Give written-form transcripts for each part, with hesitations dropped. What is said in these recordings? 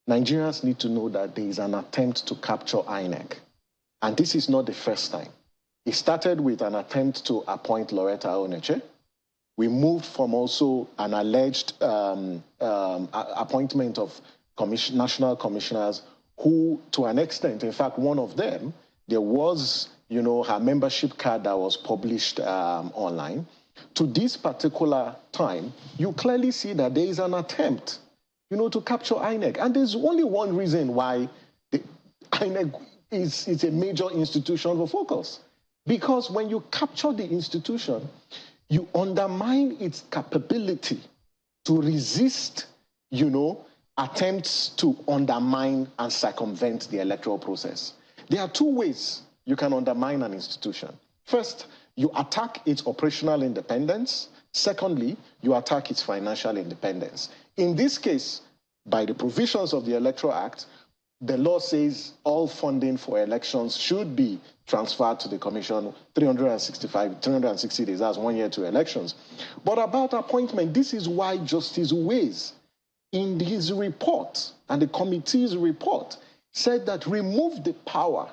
Nigerians need to know that there is an attempt to capture INEC. And this is not the first time. It started with an attempt to appoint Loretta Oneche. We moved from also an alleged appointment of national commissioners who, to an extent, in fact, one of them, there was, her membership card that was published online. To this particular time, you clearly see that there is an attempt, to capture INEC. And there's only one reason why the INEC is a major institution for focus. Because when you capture the institution, you undermine its capability to resist, attempts to undermine and circumvent the electoral process. There are two ways you can undermine an institution. First, you attack its operational independence. Secondly, you attack its financial independence. In this case, by the provisions of the Electoral Act, the law says all funding for elections should be transferred to the Commission 360 days, that's 1 year to elections. But about appointment, this is why Justice Ways, in his report, and the committee's report, said that remove the power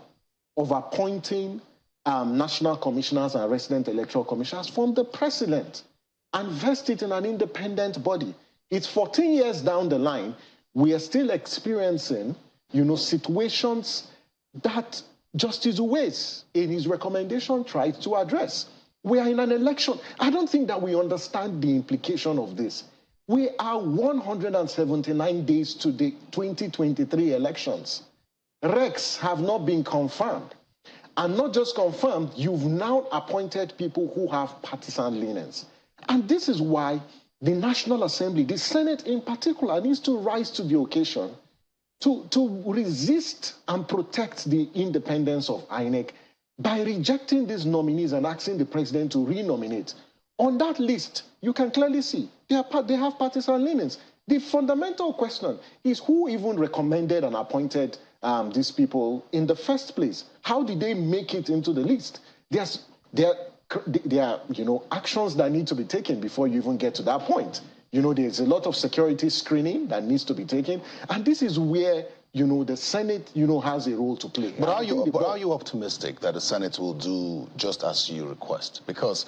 of appointing national commissioners and resident electoral commissioners from the president and vest it in an independent body. It's 14 years down the line, we are still experiencing, situations that Justice Ways, in his recommendation, tried to address. We are in an election. I don't think that we understand the implication of this. We are 179 days to the 2023 elections. Recs have not been confirmed. And not just confirmed, you've now appointed people who have partisan leanings. And this is why the National Assembly, the Senate in particular, needs to rise to the occasion to resist and protect the independence of INEC by rejecting these nominees and asking the president to renominate. On that list, you can clearly see they have partisan leanings. The fundamental question is who even recommended and appointed these people in the first place? How did they make it into the list? There are actions that need to be taken before you even get to that point. There's a lot of security screening that needs to be taken. And this is where, the Senate, has a role to play. But are you optimistic that the Senate will do just as you request? Because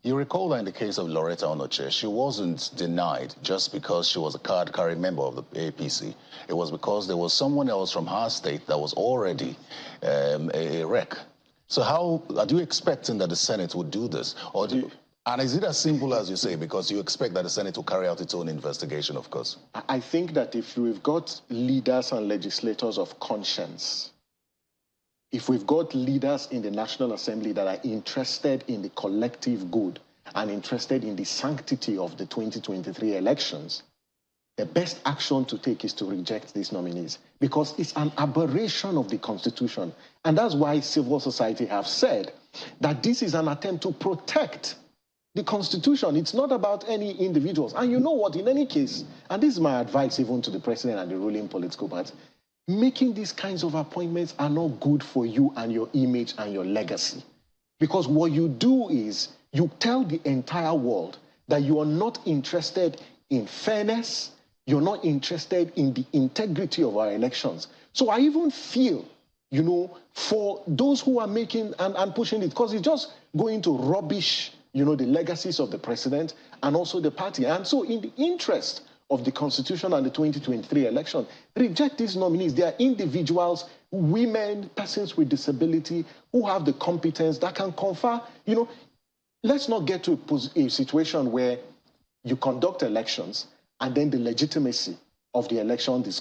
you recall that in the case of Loretta Onoche, she wasn't denied just because she was a card-carrying member of the APC. It was because there was someone else from her state that was already a rec. So how are you expecting that the Senate would do this? And is it as simple as you say, because you expect that the Senate will carry out its own investigation, of course? I think that if we've got leaders and legislators of conscience, if we've got leaders in the National Assembly that are interested in the collective good and interested in the sanctity of the 2023 elections, the best action to take is to reject these nominees because it's an aberration of the Constitution. And that's why civil society have said that this is an attempt to protect the Constitution. It's not about any individuals. And you know what, in any case, and this is my advice even to the president and the ruling political party, making these kinds of appointments are not good for you and your image and your legacy. Because what you do is you tell the entire world that you are not interested in fairness, you're not interested in the integrity of our elections. So I even feel, for those who are making and pushing it, because it's just going to rubbish the legacies of the president and also the party. And so in the interest of the Constitution and the 2023 election, reject these nominees. They are individuals, women, persons with disability, who have the competence that can confer, let's not get to a situation where you conduct elections and then the legitimacy of the election is